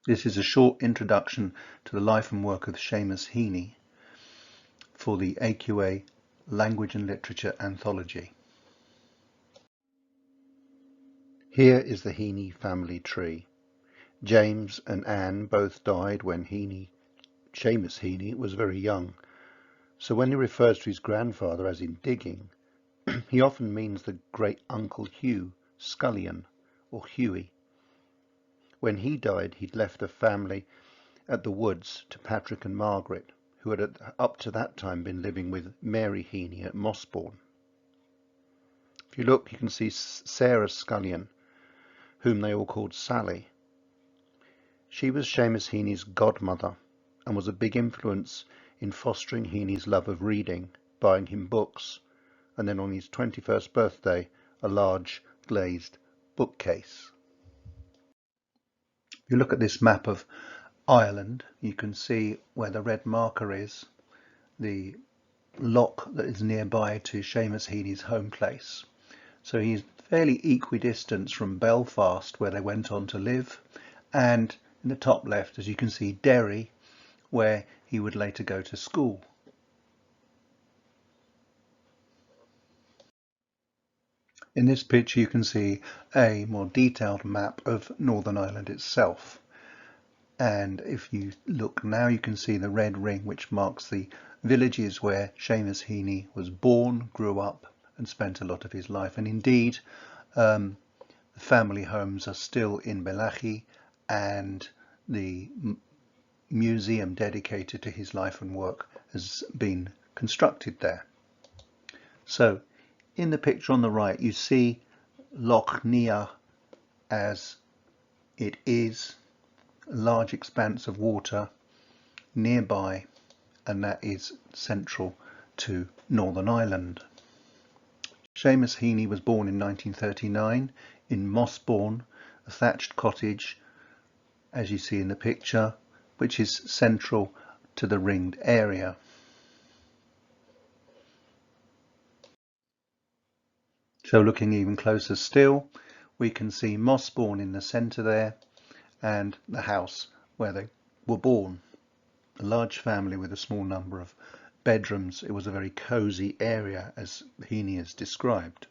This is a short introduction to the life and work of Seamus Heaney for the AQA Language and Literature anthology. Here is the Heaney family tree. James and Anne both died when Seamus Heaney was very young, so when he refers to his grandfather as in digging, he often means the great uncle Hugh, Scullion, or Hughie. When he died, he'd left a family at the Woods to Patrick and Margaret, who had up to that time been living with Mary Heaney at Mossbourne. If you look, you can see Sarah Scullion, whom they all called Sally. She was Seamus Heaney's godmother and was a big influence in fostering Heaney's love of reading, buying him books, and then on his 21st birthday, a large glazed bookcase. If you look at this map of Ireland, you can see where the red marker is, the loch that is nearby to Seamus Heaney's home place. So he's fairly equidistant from Belfast, where they went on to live, and in the top left, as you can see, Derry, where he would later go to school. In this picture you can see a more detailed map of Northern Ireland itself, and if you look now you can see the red ring which marks the villages where Seamus Heaney was born, grew up and spent a lot of his life. And indeed the family homes are still in Bellaghy, and the museum dedicated to his life and work has been constructed there. So in the picture on the right you see Loch Nia as it is, a large expanse of water nearby, and that is central to Northern Ireland. Seamus Heaney was born in 1939 in Mossbourne, a thatched cottage, as you see in the picture, which is central to the ringed area. So looking even closer still, we can see Mossbourne in the centre there, and the house where they were born. A large family with a small number of bedrooms. It was a very cosy area, as Heaney has described.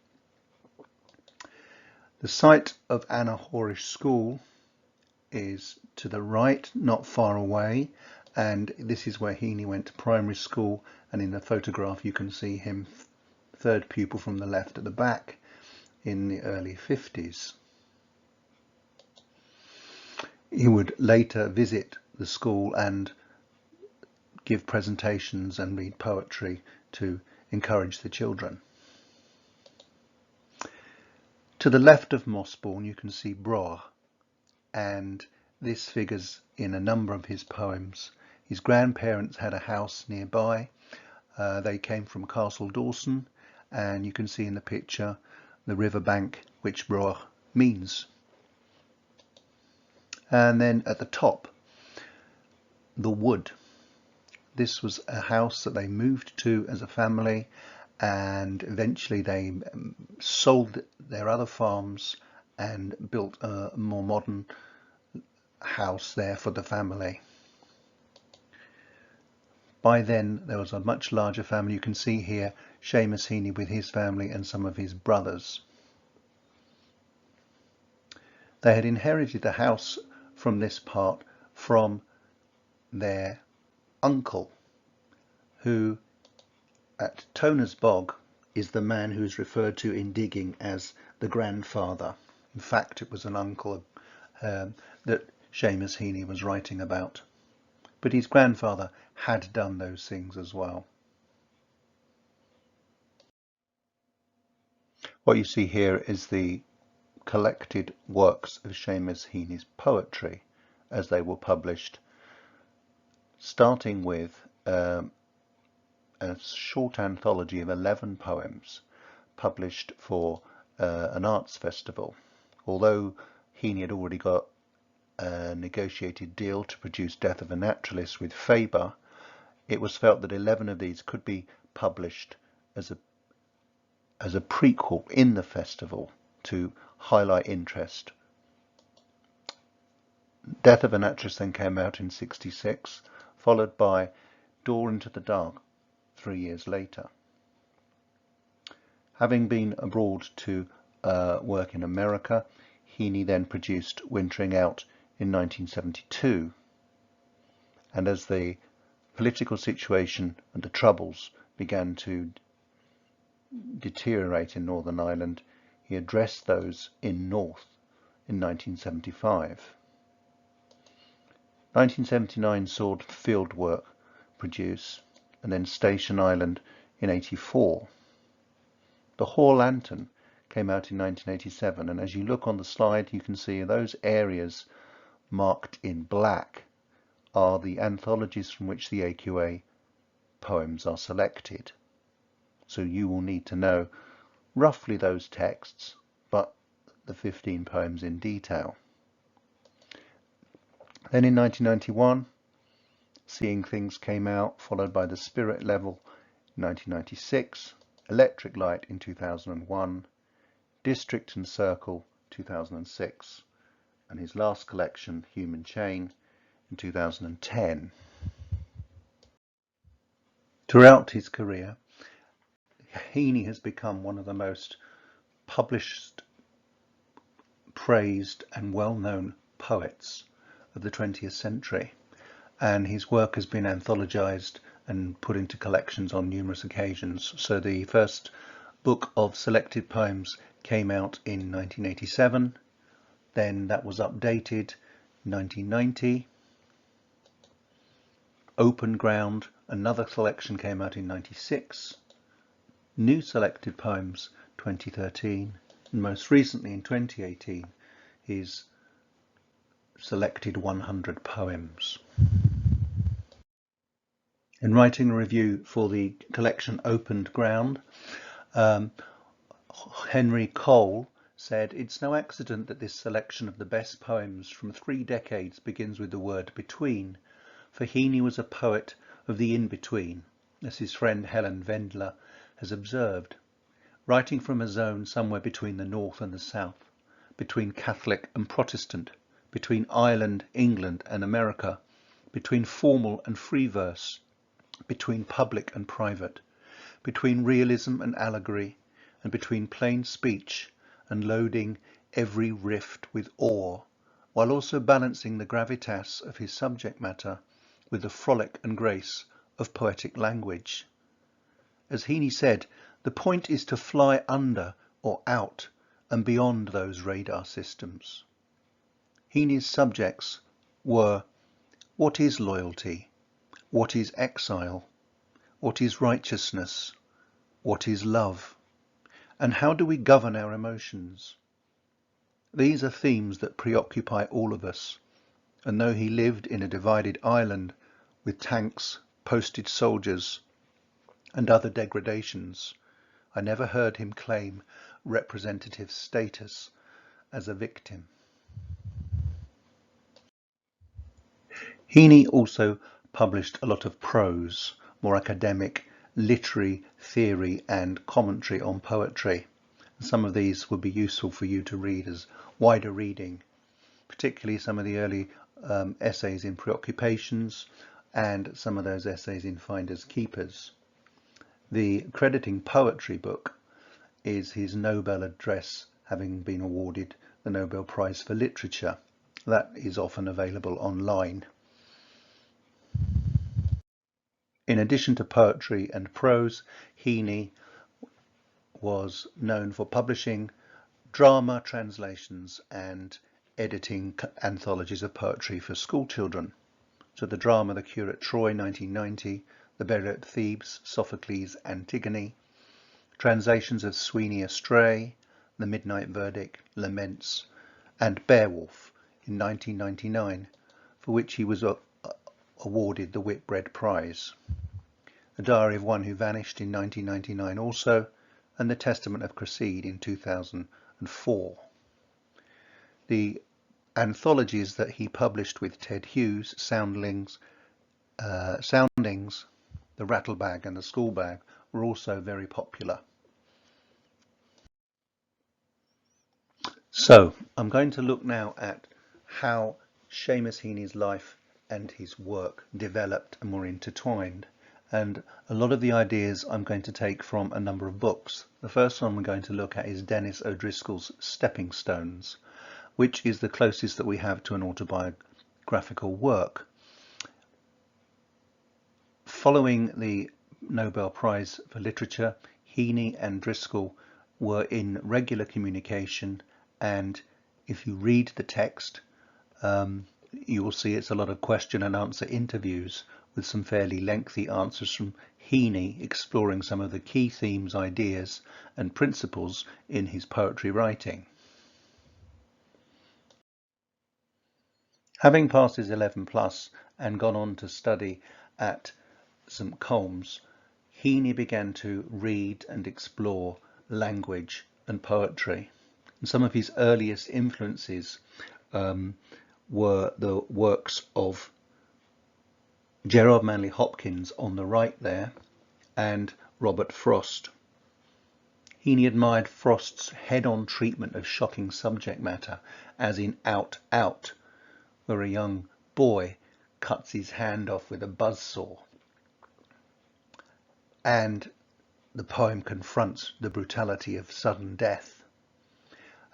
The site of Anna Horish School is to the right, not far away, and this is where Heaney went to primary school, and in the photograph you can see him, third pupil from the left at the back, in the early 50s. He would later visit the school and give presentations and read poetry to encourage the children. To the left of Mossbourne you can see Brough, and this figures in a number of his poems. His grandparents had a house nearby. They came from Castle Dawson, and you can see in the picture the riverbank which Brough means. And then at the top, the Wood. This was a house that they moved to as a family, and eventually they sold their other farms and built a more modern house there for the family. By then there was a much larger family. You can see here Seamus Heaney with his family and some of his brothers. They had inherited the house from this part from their uncle, who at Toner's Bog is the man who is referred to in digging as the grandfather. In fact, it was an uncle that Seamus Heaney was writing about, but his grandfather had done those things as well. What you see here is the collected works of Seamus Heaney's poetry as they were published, starting with a short anthology of 11 poems published for an arts festival. Although Heaney had already got a negotiated deal to produce Death of a Naturalist with Faber, it was felt that 11 of these could be published as a prequel in the festival to highlight interest Death of an Actress then came out in '66, followed by Door into the Dark 3 years later. Having been abroad to work in America, Heaney then produced Wintering Out in 1972. And as the political situation and the Troubles began to deteriorate in Northern Ireland, he addressed those in North in 1975. 1979 saw Field Work produce, and then Station Island in '84. The Hoare Lantern came out in 1987, and as you look on the slide you can see those areas marked in black are the anthologies from which the AQA poems are selected. So you will need to know roughly those texts, but the 15 poems in detail. Then in 1991, Seeing Things came out, followed by The Spirit Level in 1996, Electric Light in 2001, District and Circle 2006, and his last collection, Human Chain, in 2010. Throughout his career, Heaney has become one of the most published, praised and well-known poets of the 20th century, and his work has been anthologized and put into collections on numerous occasions. So the first book of selected poems came out in 1987, then that was updated in 1990. Open Ground, another collection, came out in '96. New Selected Poems 2013, and most recently in 2018 his Selected 100 Poems. In writing a review for the collection Opened Ground, Henry Cole said, "It's no accident that this selection of the best poems from 3 decades begins with the word between, for Heaney was a poet of the in-between, as his friend Helen Vendler has observed, writing from a zone somewhere between the North and the South, between Catholic and Protestant, between Ireland, England and America, between formal and free verse, between public and private, between realism and allegory, and between plain speech and loading every rift with awe, while also balancing the gravitas of his subject matter with the frolic and grace of poetic language. As Heaney said, the point is to fly under or out and beyond those radar systems." Heaney's subjects were: what is loyalty? What is exile? What is righteousness? What is love? And how do we govern our emotions? These are themes that preoccupy all of us, and though he lived in a divided Ireland with tanks, posted soldiers and other degradations, I never heard him claim representative status as a victim. Heaney also published a lot of prose, more academic, literary theory and commentary on poetry. Some of these would be useful for you to read as wider reading, particularly some of the early essays in Preoccupations and some of those essays in Finders Keepers. The crediting poetry book is his Nobel address, having been awarded the Nobel Prize for Literature. That is often available online. In addition to poetry and prose, Heaney was known for publishing drama translations and editing anthologies of poetry for school children. So the drama The Curate Troy 1990, The Burial at Thebes, Sophocles' Antigone, translations of Sweeney Astray, The Midnight Verdict, Laments and Beowulf in 1999, for which he was awarded the Whitbread Prize. The Diary of One Who Vanished in 1999 also, and The Testament of Cresside in 2004. The anthologies that he published with Ted Hughes, Soundings, The Rattlebag and The Schoolbag, were also very popular. So I'm going to look now at how Seamus Heaney's life and his work developed and were intertwined. And a lot of the ideas I'm going to take from a number of books. The first one we're going to look at is Dennis O'Driscoll's Stepping Stones, which is the closest that we have to an autobiographical work. Following the Nobel Prize for Literature, Heaney and Driscoll were in regular communication, and if you read the text, you will see it's a lot of question and answer interviews with some fairly lengthy answers from Heaney exploring some of the key themes, ideas and principles in his poetry writing. Having passed his 11 plus and gone on to study at St Colm's, Heaney began to read and explore language and poetry. And some of his earliest influences were the works of Gerard Manley Hopkins on the right there and Robert Frost. Heaney admired Frost's head-on treatment of shocking subject matter, as in Out, Out, where a young boy cuts his hand off with a buzzsaw. And the poem confronts the brutality of sudden death.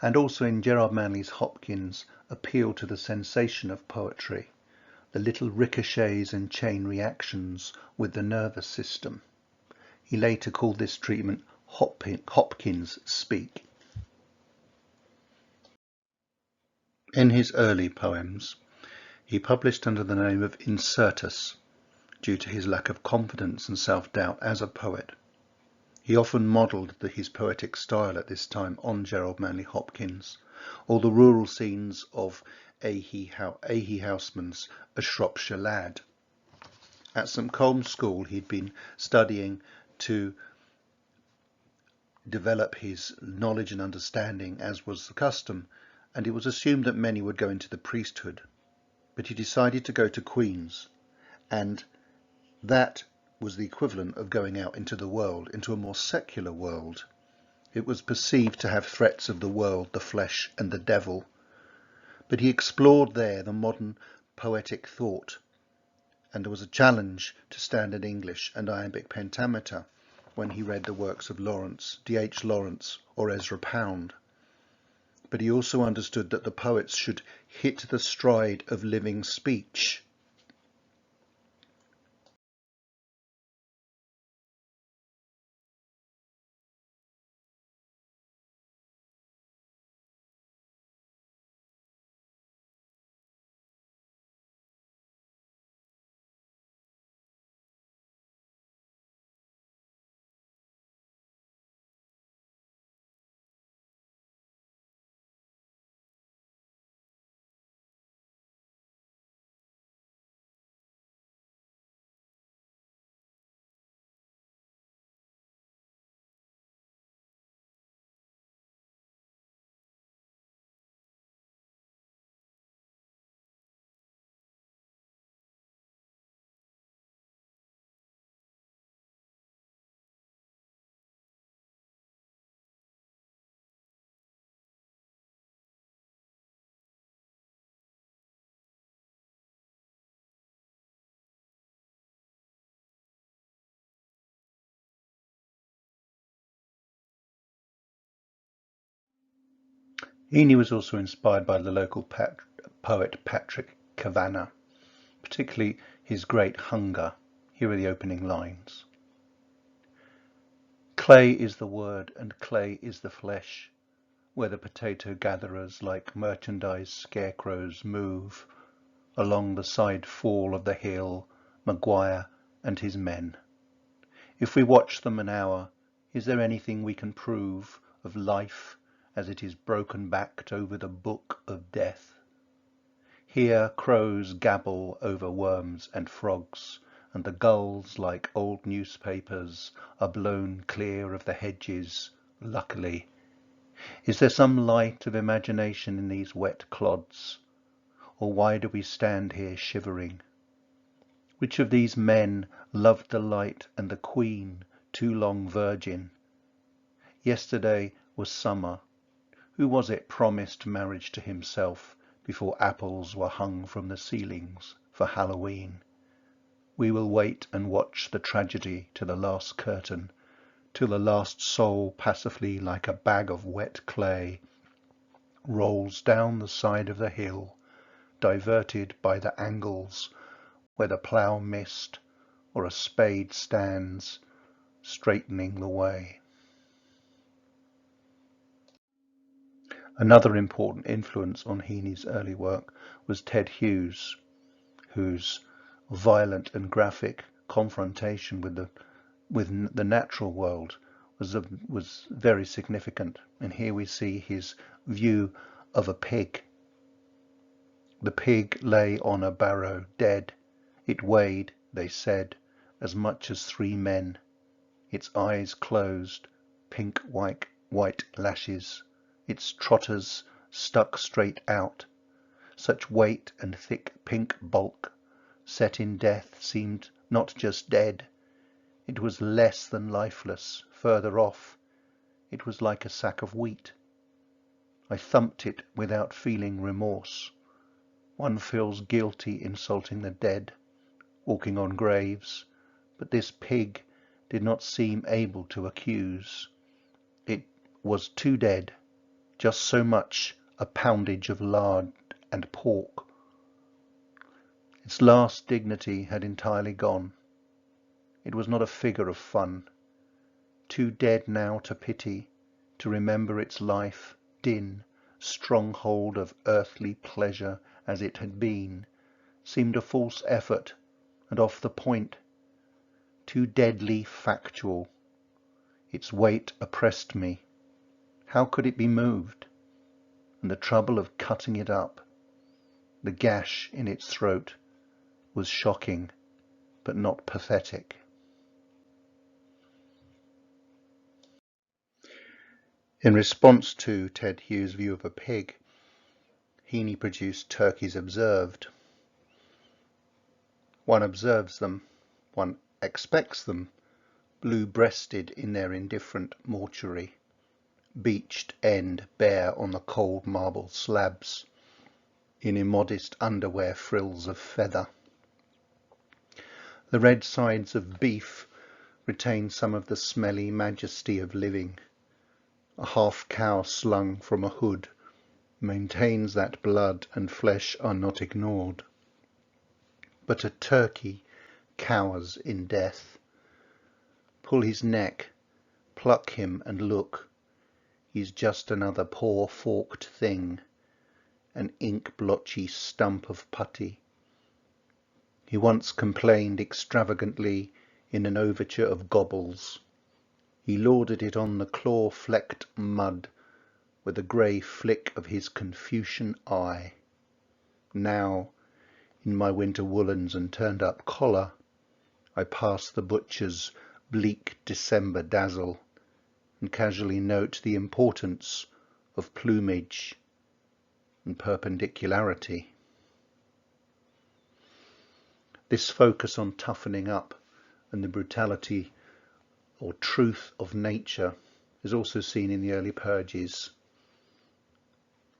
And also in Gerard Manley Hopkins' appeal to the sensation of poetry, the little ricochets and chain reactions with the nervous system. He later called this treatment Hopkins speak. In his early poems, he published under the name of Incertus due to his lack of confidence and self-doubt as a poet. He often modelled his poetic style at this time on Gerard Manley Hopkins, or the rural scenes of A.H. Houseman's A Shropshire Lad. At St Colm's School he'd been studying to develop his knowledge and understanding, as was the custom, and it was assumed that many would go into the priesthood. But he decided to go to Queen's, and that was the equivalent of going out into the world, into a more secular world. It was perceived to have threats of the world, the flesh and the devil. But he explored there the modern poetic thought, and there was a challenge to standard English and iambic pentameter when he read the works of Lawrence, D.H. Lawrence or Ezra Pound. But he also understood that the poets should hit the stride of living speech. Heaney was also inspired by the local poet Patrick Kavanagh, particularly his great Hunger. Here are the opening lines. Clay is the word and clay is the flesh, where the potato gatherers like merchandise scarecrows move along the side fall of the hill, Maguire and his men. If we watch them an hour, is there anything we can prove of life as it is broken backed over the book of death? Here crows gabble over worms and frogs, and the gulls, like old newspapers, are blown clear of the hedges, luckily. Is there some light of imagination in these wet clods? Or why do we stand here shivering? Which of these men loved the light and the queen, too long virgin? Yesterday was summer. Who was it promised marriage to himself before apples were hung from the ceilings for Halloween. We will wait and watch the tragedy to the last curtain, till the last soul passively like a bag of wet clay rolls down the side of the hill, diverted by the angles where the plough missed or a spade stands, straightening the way. Another important influence on Heaney's early work was Ted Hughes, whose violent and graphic confrontation with the natural world was very significant. And here we see his view of a pig. The pig lay on a barrow dead. It weighed, they said, as much as 3 men. Its eyes closed, pink white lashes, its trotters stuck straight out. Such weight and thick pink bulk, set in death, seemed not just dead. It was less than lifeless. Further off, it was like a sack of wheat. I thumped it without feeling remorse. One feels guilty insulting the dead, walking on graves, but this pig did not seem able to accuse. It was too dead, just so much a poundage of lard and pork. Its last dignity had entirely gone. It was not a figure of fun. Too dead now to pity, to remember its life, din, stronghold of earthly pleasure as it had been, seemed a false effort and off the point, too deadly factual. Its weight oppressed me. How could it be moved? And the trouble of cutting it up, the gash in its throat, was shocking but not pathetic. In response to Ted Hughes' view of a pig, Heaney produced Turkeys Observed. One observes them, one expects them, blue-breasted in their indifferent mortuary, beached end bare on the cold marble slabs, in immodest underwear frills of feather. The red sides of beef retain some of the smelly majesty of living. A half-cow slung from a hood maintains that blood and flesh are not ignored. But a turkey cowers in death. Pull his neck, pluck him and look. He's just another poor forked thing, an ink-blotchy stump of putty. He once complained extravagantly in an overture of Gobble's. He lauded it on the claw-flecked mud with a grey flick of his Confucian eye. Now, in my winter woolens and turned-up collar, I pass the butcher's bleak December dazzle and casually note the importance of plumage and perpendicularity. This focus on toughening up and the brutality or truth of nature is also seen in the early purges.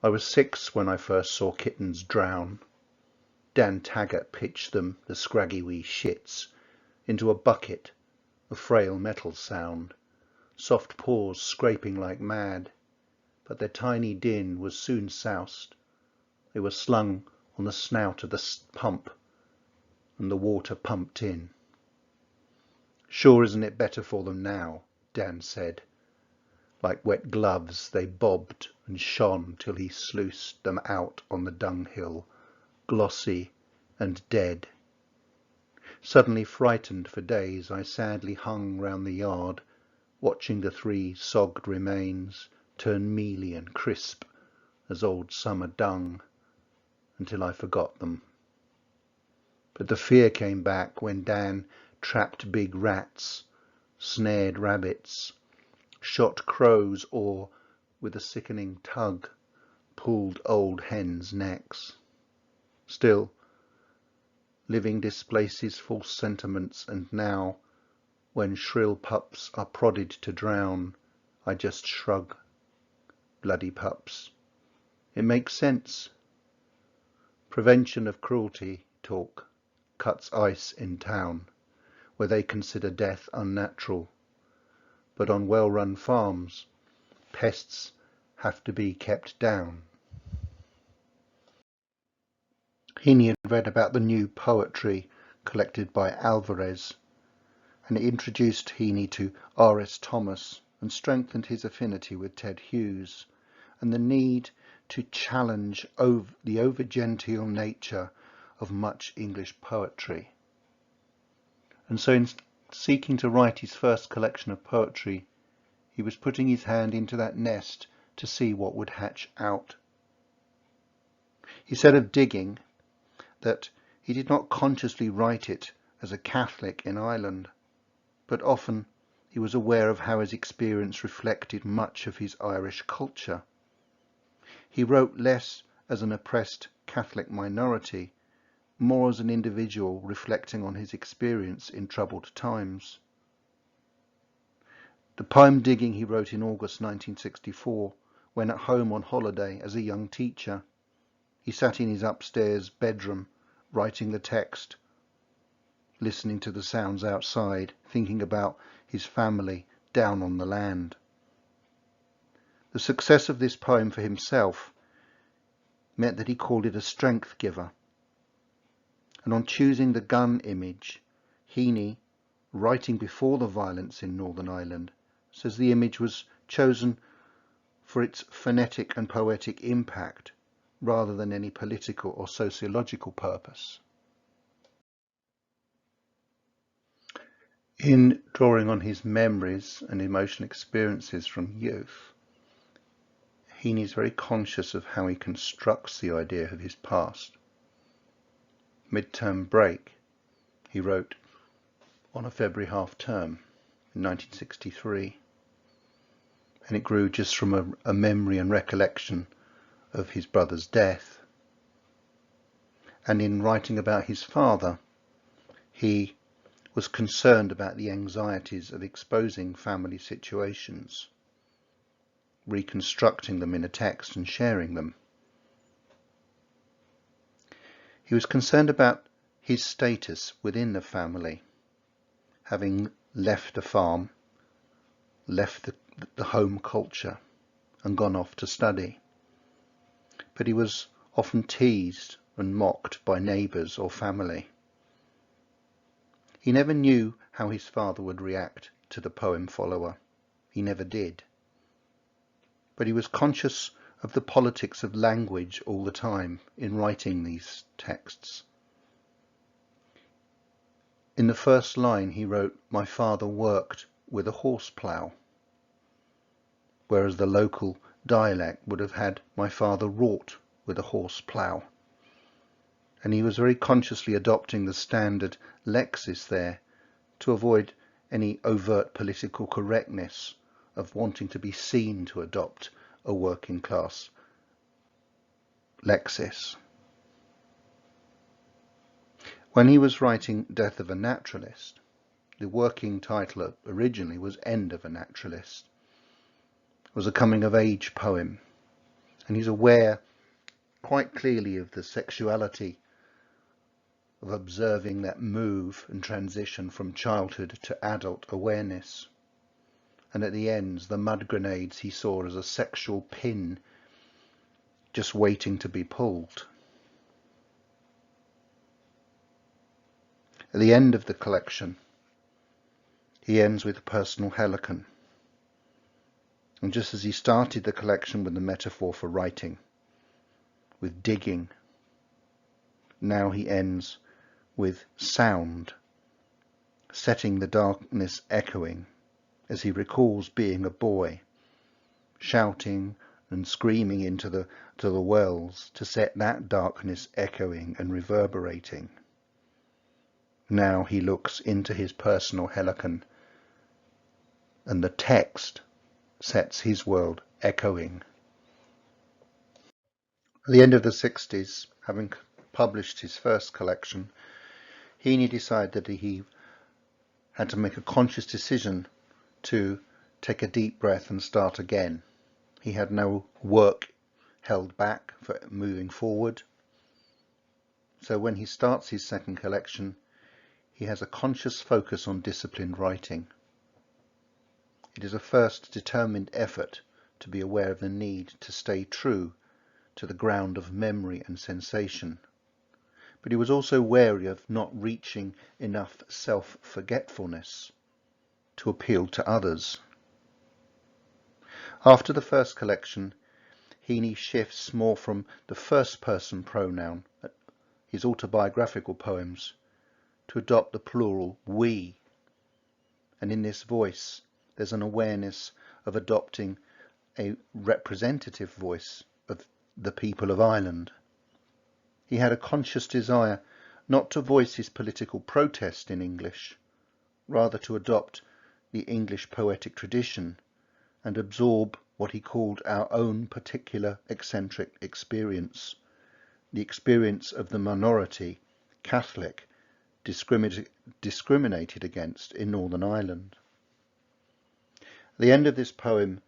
I was 6 when I first saw kittens drown. Dan Taggart pitched them, the scraggy wee shits, into a bucket, a frail metal sound, soft paws scraping like mad, but their tiny din was soon soused. They were slung on the snout of the pump, and the water pumped in. Sure isn't it better for them now, Dan said. Like wet gloves they bobbed and shone till he sluiced them out on the dunghill, glossy and dead. Suddenly frightened for days, I sadly hung round the yard, watching the 3 sogged remains turn mealy and crisp as old summer dung, until I forgot them. But the fear came back when Dan trapped big rats, snared rabbits, shot crows, or, with a sickening tug, pulled old hens' necks. Still, living displaces false sentiments, and now, when shrill pups are prodded to drown, I just shrug. Bloody pups. It makes sense. Prevention of cruelty talk cuts ice in town, where they consider death unnatural, but on well-run farms, pests have to be kept down. Heaney had read about the new poetry collected by Alvarez, and it introduced Heaney to R.S. Thomas and strengthened his affinity with Ted Hughes and the need to challenge the over-genteel nature of much English poetry. And so in seeking to write his first collection of poetry, he was putting his hand into that nest to see what would hatch out. He said of digging that he did not consciously write it as a Catholic in Ireland, but often he was aware of how his experience reflected much of his Irish culture. He wrote less as an oppressed Catholic minority, more as an individual reflecting on his experience in troubled times. The poem Digging he wrote in August 1964, when at home on holiday as a young teacher. He sat in his upstairs bedroom, writing the text, listening to the sounds outside, thinking about his family down on the land. The success of this poem for himself meant that he called it a strength giver. And on choosing the gun image, Heaney, writing before the violence in Northern Ireland, says the image was chosen for its phonetic and poetic impact rather than any political or sociological purpose. In drawing on his memories and emotional experiences from youth, Heaney is very conscious of how he constructs the idea of his past. Midterm Break, he wrote on a February half-term in 1963, and it grew just from a memory and recollection of his brother's death. And in writing about his father, he was concerned about the anxieties of exposing family situations, reconstructing them in a text and sharing them. He was concerned about his status within the family, having left the farm, left the home culture and gone off to study. But he was often teased and mocked by neighbours or family. He never knew how his father would react to the poem follower. He never did. But he was conscious of the politics of language all the time in writing these texts. In the first line he wrote, "My father worked with a horse plough," whereas the local dialect would have had, "My father wrought with a horse plough." And he was very consciously adopting the standard lexis there to avoid any overt political correctness of wanting to be seen to adopt a working class lexis. When he was writing Death of a Naturalist, the working title originally was End of a Naturalist. It was a coming-of-age poem, and he's aware quite clearly of the sexuality of observing that move and transition from childhood to adult awareness. And at the ends, the mud grenades he saw as a sexual pin just waiting to be pulled. At the end of the collection, he ends with a personal helicon. And just as he started the collection with the metaphor for writing, with digging, now he ends with sound, setting the darkness echoing as he recalls being a boy, shouting and screaming into the wells to set that darkness echoing and reverberating. Now he looks into his personal helicon, and the text sets his world echoing. At the end of the 60s, having published his first collection, Heaney decided that he had to make a conscious decision to take a deep breath and start again. He had no work held back for moving forward. So when he starts his second collection, he has a conscious focus on disciplined writing. It is a first determined effort to be aware of the need to stay true to the ground of memory and sensation. But he was also wary of not reaching enough self-forgetfulness to appeal to others. After the first collection, Heaney shifts more from the first-person pronoun, his autobiographical poems, to adopt the plural we. And in this voice, there's an awareness of adopting a representative voice of the people of Ireland. He had a conscious desire not to voice his political protest in English, rather to adopt the English poetic tradition and absorb what he called our own particular eccentric experience, the experience of the minority, Catholic, discriminated against in Northern Ireland. At the end of this poem,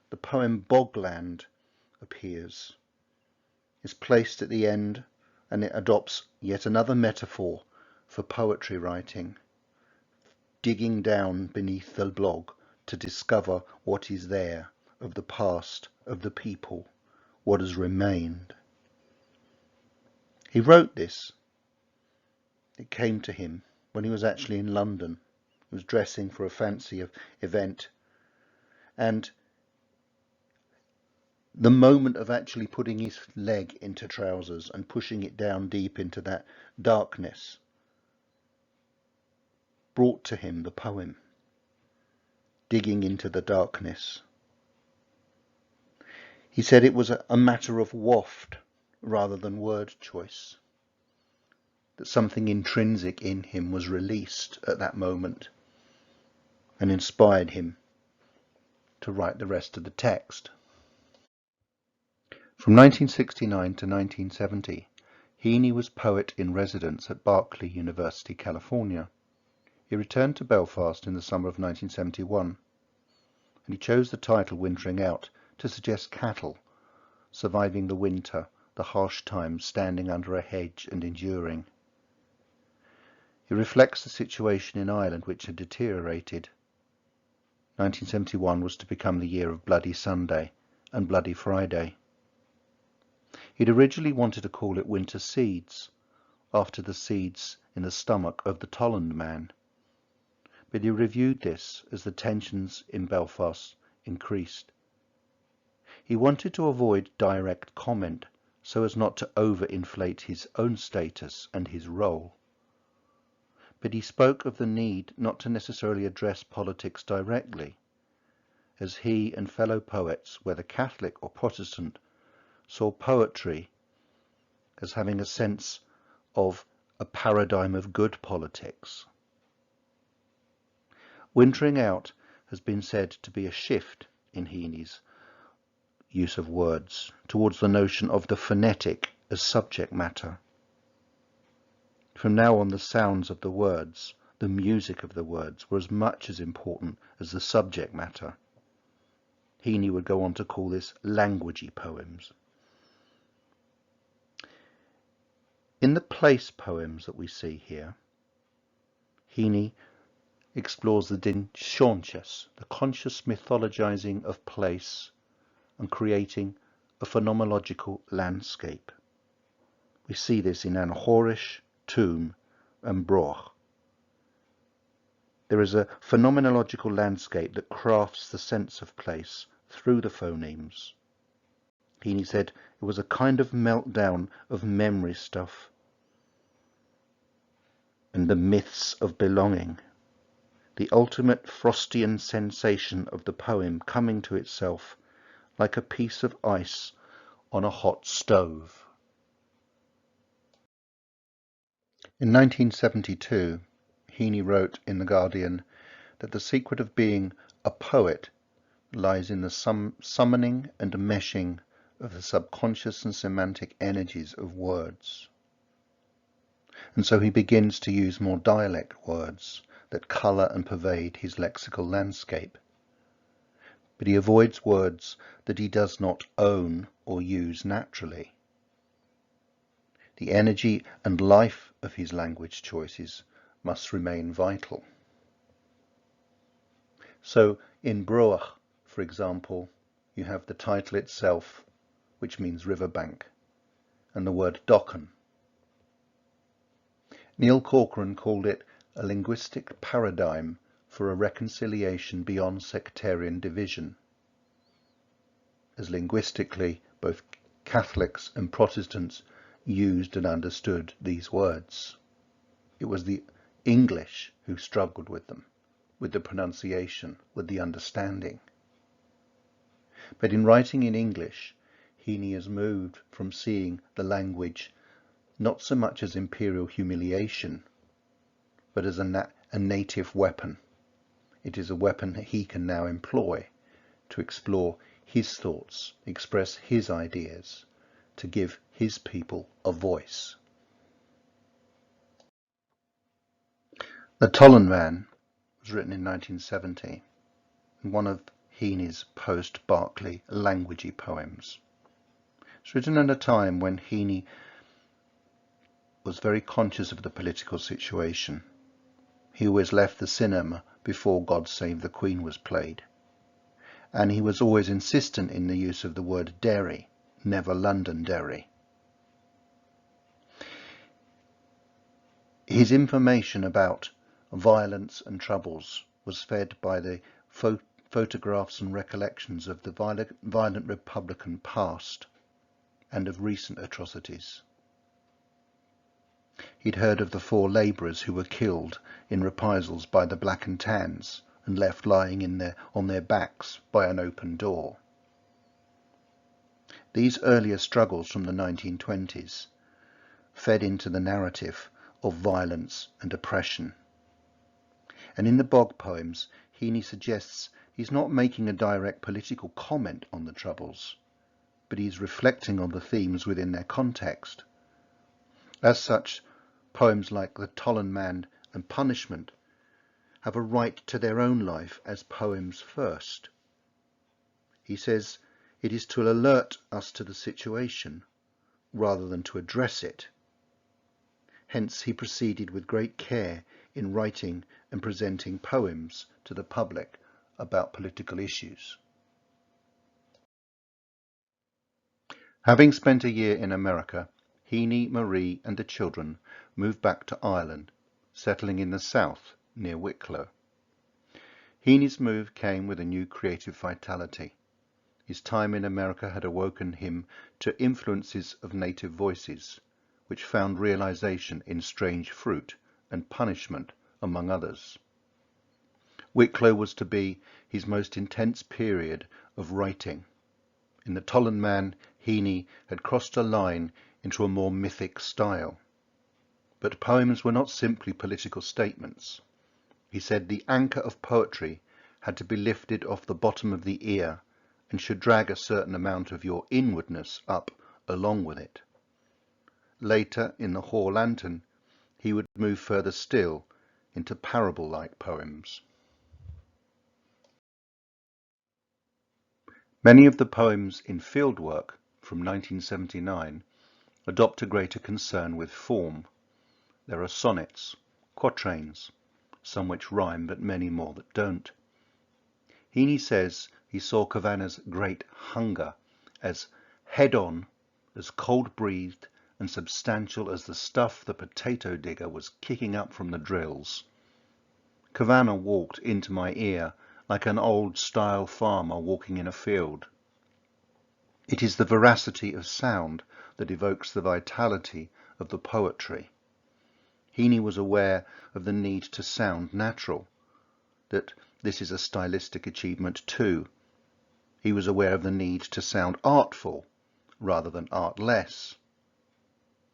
the poem Bogland appears. It's placed at the end, and it adopts yet another metaphor for poetry writing, digging down beneath the bog to discover what is there of the past, of the people, what has remained. He wrote this. It came to him when he was actually in London. He was dressing for a fancy event, and the moment of actually putting his leg into trousers and pushing it down deep into that darkness brought to him the poem, Digging into the Darkness. He said it was a matter of waft rather than word choice, that something intrinsic in him was released at that moment and inspired him to write the rest of the text. From 1969 to 1970, Heaney was poet in residence at Berkeley University, California. He returned to Belfast in the summer of 1971, and he chose the title Wintering Out to suggest cattle, surviving the winter, the harsh times, standing under a hedge and enduring. He reflects the situation in Ireland which had deteriorated. 1971 was to become the year of Bloody Sunday and Bloody Friday. He'd originally wanted to call it Winter Seeds, after the seeds in the stomach of the Tolland man, but he reviewed this as the tensions in Belfast increased. He wanted to avoid direct comment so as not to overinflate his own status and his role. But he spoke of the need not to necessarily address politics directly, as he and fellow poets, whether Catholic or Protestant, saw poetry as having a sense of a paradigm of good politics. Wintering Out has been said to be a shift in Heaney's use of words towards the notion of the phonetic as subject matter. From now on, the sounds of the words, the music of the words, were as much as important as the subject matter. Heaney would go on to call this languagey poems. In the place poems that we see here, Heaney explores the dinshaunchas, the conscious mythologizing of place, and creating a phenomenological landscape. We see this in Anhorish, Tomb, and Broch. There is a phenomenological landscape that crafts the sense of place through the phonemes. Heaney said it was a kind of meltdown of memory stuff and the myths of belonging, the ultimate Frostian sensation of the poem coming to itself like a piece of ice on a hot stove. In 1972, Heaney wrote in The Guardian that the secret of being a poet lies in the summoning and meshing of the subconscious and semantic energies of words. And so he begins to use more dialect words that colour and pervade his lexical landscape. But he avoids words that he does not own or use naturally. The energy and life of his language choices must remain vital. So in Broach, for example, you have the title itself, which means riverbank, and the word Docken. Neil Corcoran called it a linguistic paradigm for a reconciliation beyond sectarian division, as linguistically both Catholics and Protestants used and understood these words. It was the English who struggled with them, with the pronunciation, with the understanding. But in writing in English, Heaney has moved from seeing the language not so much as imperial humiliation, but as a native weapon. It is a weapon that he can now employ to explore his thoughts, express his ideas, to give his people a voice. The Tollen Man was written in 1970, and one of Heaney's post-Berkeley languagey poems. It's written at a time when Heaney was very conscious of the political situation. He always left the cinema before God Save the Queen was played, and he was always insistent in the use of the word Derry, never Londonderry. His information about violence and troubles was fed by the photographs and recollections of the violent Republican past and of recent atrocities. He'd heard of the 4 labourers who were killed in reprisals by the Black and Tans and left lying on their backs by an open door. These earlier struggles from the 1920s fed into the narrative of violence and oppression. And in the Bog poems, Heaney suggests he's not making a direct political comment on the Troubles, but he's reflecting on the themes within their context. As such, poems like The Tollen Man and Punishment have a right to their own life as poems first. He says it is to alert us to the situation rather than to address it. Hence he proceeded with great care in writing and presenting poems to the public about political issues. Having spent a year in America, Heaney, Marie and the children moved back to Ireland, settling in the south near Wicklow. Heaney's move came with a new creative vitality. His time in America had awoken him to influences of native voices, which found realization in Strange Fruit and Punishment, among others. Wicklow was to be his most intense period of writing. In The Tollen Man, Heaney had crossed a line into a more mythic style. But poems were not simply political statements. He said the anchor of poetry had to be lifted off the bottom of the ear and should drag a certain amount of your inwardness up along with it. Later, in The Hoar Lantern, he would move further still into parable-like poems. Many of the poems in Fieldwork from 1979 adopt a greater concern with form. There are sonnets, quatrains, some which rhyme but many more that don't. Heaney says he saw Kavanaugh's Great Hunger as head-on, as cold-breathed and substantial as the stuff the potato digger was kicking up from the drills. Kavanagh walked into my ear like an old-style farmer walking in a field. It is the veracity of sound that evokes the vitality of the poetry. Heaney was aware of the need to sound natural, that this is a stylistic achievement too. He was aware of the need to sound artful rather than artless.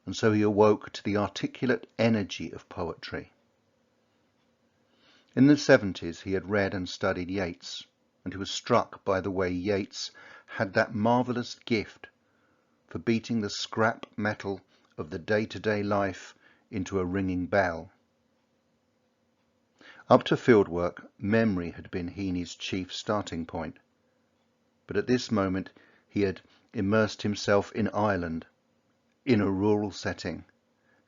And so he awoke to the articulate energy of poetry. In the 70s he had read and studied Yeats, and he was struck by the way Yeats had that marvellous gift for beating the scrap metal of the day-to-day life into a ringing bell. Up to Fieldwork, memory had been Heaney's chief starting point, but at this moment he had immersed himself in Ireland in a rural setting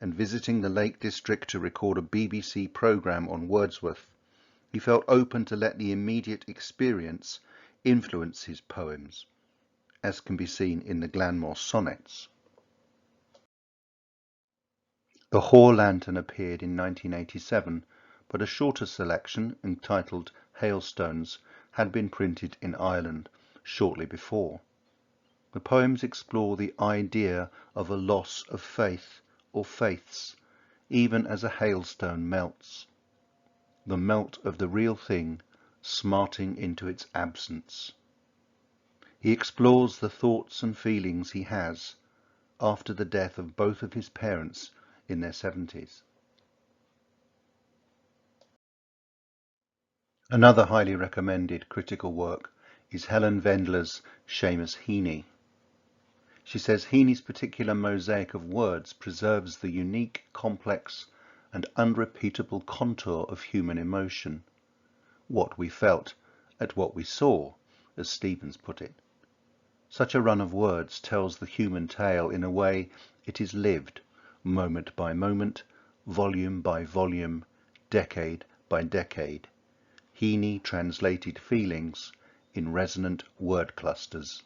and visiting the Lake District to record a BBC programme on Wordsworth, he felt open to let the immediate experience influence his poems, as can be seen in the Glanmore Sonnets. The Hoare Lantern appeared in 1987, but a shorter selection, entitled Hailstones, had been printed in Ireland shortly before. The poems explore the idea of a loss of faith or faiths, even as a hailstone melts, the melt of the real thing smarting into its absence. He explores the thoughts and feelings he has after the death of both of his parents in their 70s. Another highly recommended critical work is Helen Vendler's Seamus Heaney. She says Heaney's particular mosaic of words preserves the unique, complex and unrepeatable contour of human emotion, what we felt at what we saw, as Stevens put it. Such a run of words tells the human tale in a way it is lived, moment by moment, volume by volume, decade by decade. Heaney translated feelings in resonant word clusters.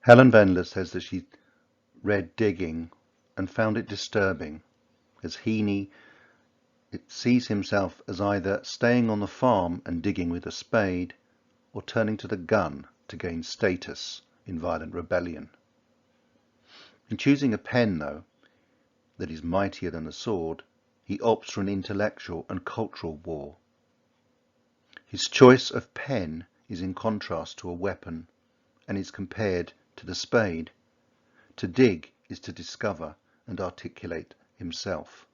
Helen Vendler says that she read Digging and found it disturbing, as Heaney sees himself as either staying on the farm and digging with a spade, or turning to the gun to gain status in violent rebellion. In choosing a pen, though, that is mightier than the sword, he opts for an intellectual and cultural war. His choice of pen is in contrast to a weapon, and is compared to the spade. To dig is to discover and articulate himself.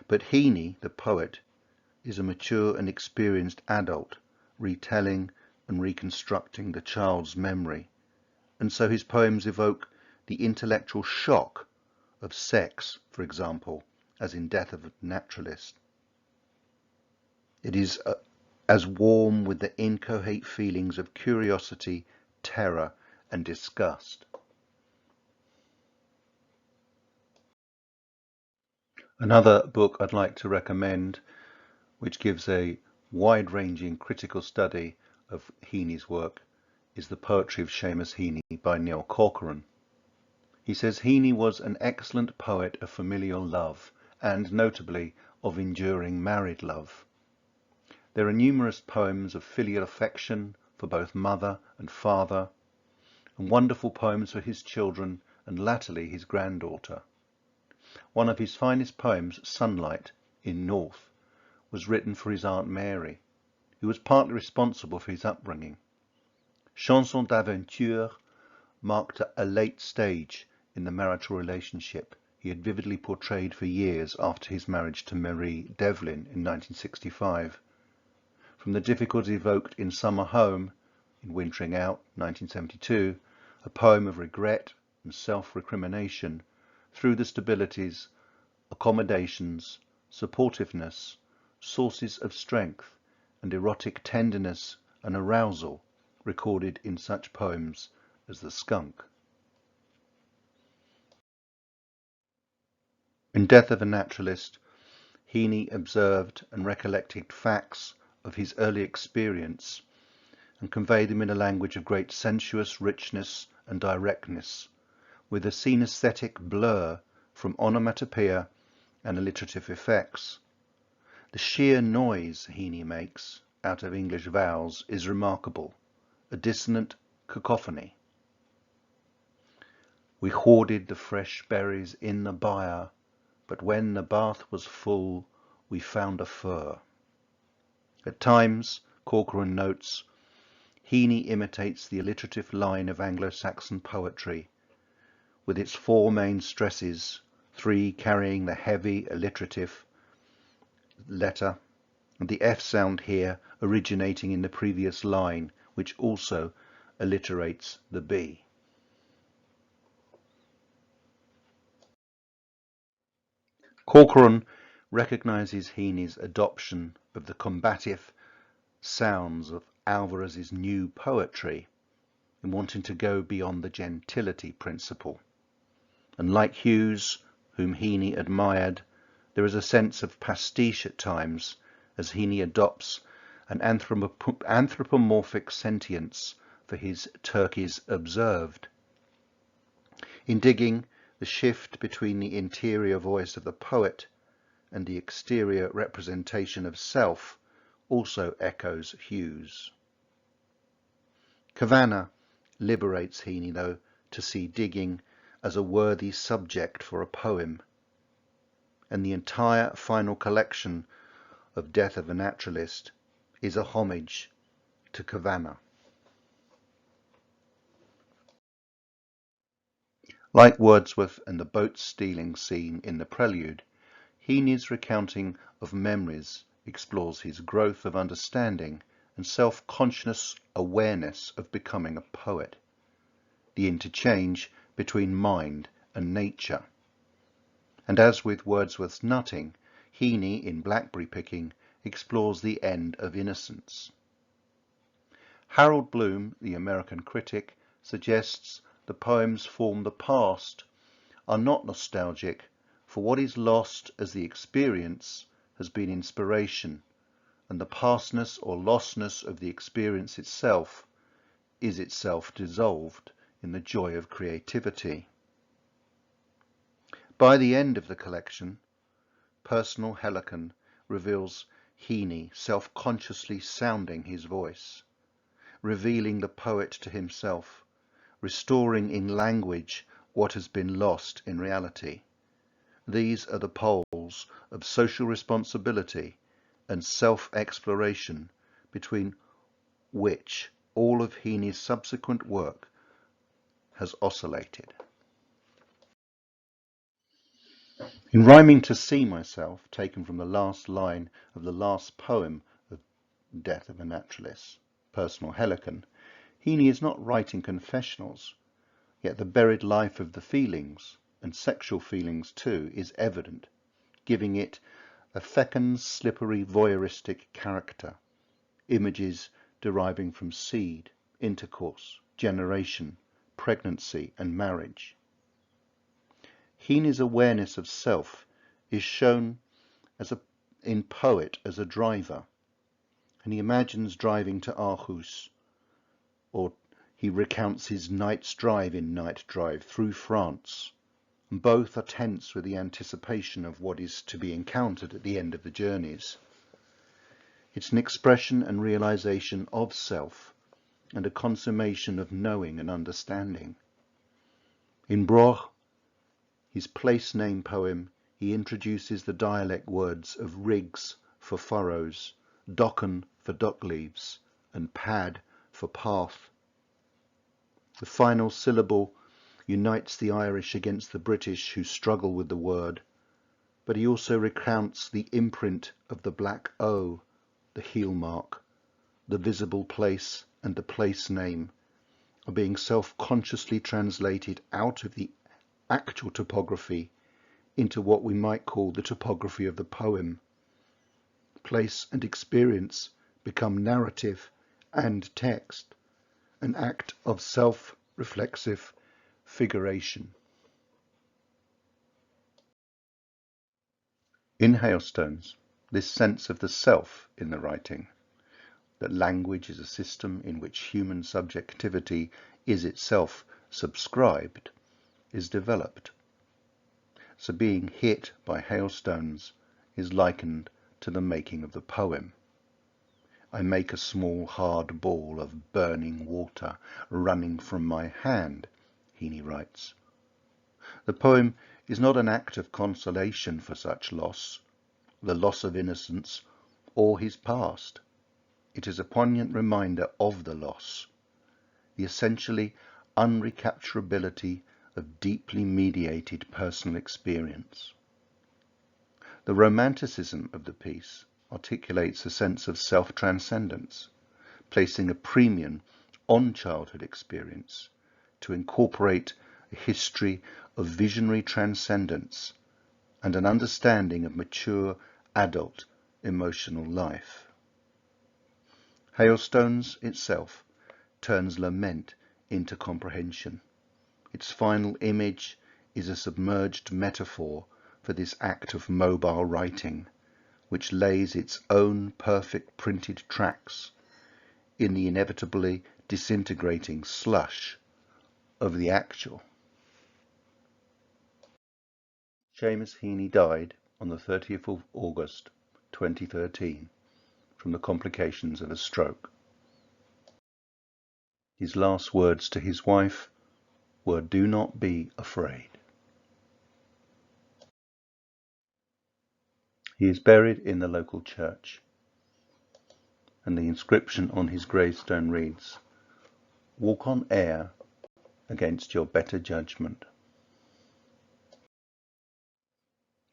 But Heaney, the poet, is a mature and experienced adult, retelling and reconstructing the child's memory, and so his poems evoke the intellectual shock of sex, for example, as in Death of a Naturalist. It is as warm with the inchoate feelings of curiosity, terror and disgust. Another book I'd like to recommend, which gives a wide-ranging critical study of Heaney's work, is The Poetry of Seamus Heaney by Neil Corcoran. He says Heaney was an excellent poet of familial love, and notably of enduring married love. There are numerous poems of filial affection for both mother and father, and wonderful poems for his children and latterly his granddaughter. One of his finest poems, Sunlight in North, was written for his Aunt Mary, who was partly responsible for his upbringing. Chanson d'Aventure marked a late stage in the marital relationship he had vividly portrayed for years after his marriage to Marie Devlin in 1965. From the difficulty evoked in Summer Home, in Wintering Out, 1972, a poem of regret and self-recrimination, through the stabilities, accommodations, supportiveness, sources of strength, and erotic tenderness and arousal recorded in such poems as The Skunk. In Death of a Naturalist, Heaney observed and recollected facts of his early experience and conveyed them in a language of great sensuous richness and directness, with a synesthetic blur from onomatopoeia and alliterative effects. The sheer noise Heaney makes out of English vowels is remarkable, a dissonant cacophony. We hoarded the fresh berries in the byre, but when the bath was full, we found a fir. At times, Corcoran notes, Heaney imitates the alliterative line of Anglo-Saxon poetry, with its four main stresses, three carrying the heavy alliterative letter, and the F sound here originating in the previous line, which also alliterates the B. Corcoran recognises Heaney's adoption of the combative sounds of Alvarez's new poetry, in wanting to go beyond the gentility principle. And like Hughes, whom Heaney admired, there is a sense of pastiche at times as Heaney adopts an anthropomorphic sentience for his turkeys observed. In Digging, the shift between the interior voice of the poet and the exterior representation of self also echoes Hughes. Kavanagh liberates Heaney, though, to see Digging as a worthy subject for a poem, and the entire final collection of Death of a Naturalist is a homage to Kavanagh. Like Wordsworth and the boat stealing scene in the prelude, Heaney's recounting of memories explores his growth of understanding and self-conscious awareness of becoming a poet, the interchange between mind and nature. And as with Wordsworth's Nutting, Heaney in Blackberry Picking explores the end of innocence. Harold Bloom, the American critic, suggests the poems form the past are not nostalgic, for what is lost as the experience has been inspiration, and the pastness or lostness of the experience itself is itself dissolved in the joy of creativity. By the end of the collection, Personal Helicon reveals Heaney self-consciously sounding his voice, revealing the poet to himself, restoring in language what has been lost in reality. These are the poles of social responsibility and self-exploration between which all of Heaney's subsequent work has oscillated. In Rhyming to See Myself, taken from the last line of the last poem of Death of a Naturalist, Personal Helicon, Heaney is not writing confessionals, yet the buried life of the feelings, and sexual feelings too, is evident, giving it a fecund, slippery, voyeuristic character, images deriving from seed, intercourse, generation, pregnancy and marriage. Heaney's awareness of self is shown in Poet as a driver, and he imagines driving to Aarhus, or he recounts his night's drive in Night Drive through France, and both are tense with the anticipation of what is to be encountered at the end of the journeys. It's an expression and realization of self, and a consummation of knowing and understanding. In Broch, his place name poem, he introduces the dialect words of rigs for furrows, docken for dock leaves, and pad for path. The final syllable unites the Irish against the British who struggle with the word, but he also recounts the imprint of the black O, the heel mark, the visible place and the place name are being self-consciously translated out of the actual topography into what we might call the topography of the poem. Place and experience become narrative and text, an act of self-reflexive figuration. In Hailstones, this sense of the self in the writing, that language is a system in which human subjectivity is itself subscribed, is developed. So being hit by hailstones is likened to the making of the poem. I make a small hard ball of burning water running from my hand, Heaney writes. The poem is not an act of consolation for such loss, the loss of innocence, or his past. It is a poignant reminder of the loss, the essentially unrecapturability of deeply mediated personal experience. The romanticism of the piece articulates a sense of self-transcendence, placing a premium on childhood experience to incorporate a history of visionary transcendence and an understanding of mature adult emotional life. Hailstones itself turns lament into comprehension. Its final image is a submerged metaphor for this act of mobile writing, which lays its own perfect printed tracks in the inevitably disintegrating slush of the actual. Seamus Heaney died on the 30th of August 2013 from the complications of a stroke. His last words to his wife were, "Do not be afraid." He is buried in the local church, and the inscription on his gravestone reads, "Walk on air against your better judgment."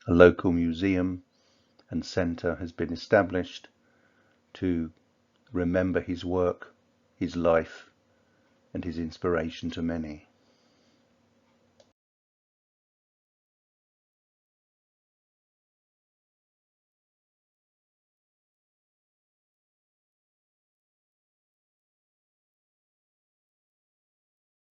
A local museum and centre has been established to remember his work, his life, and his inspiration to many.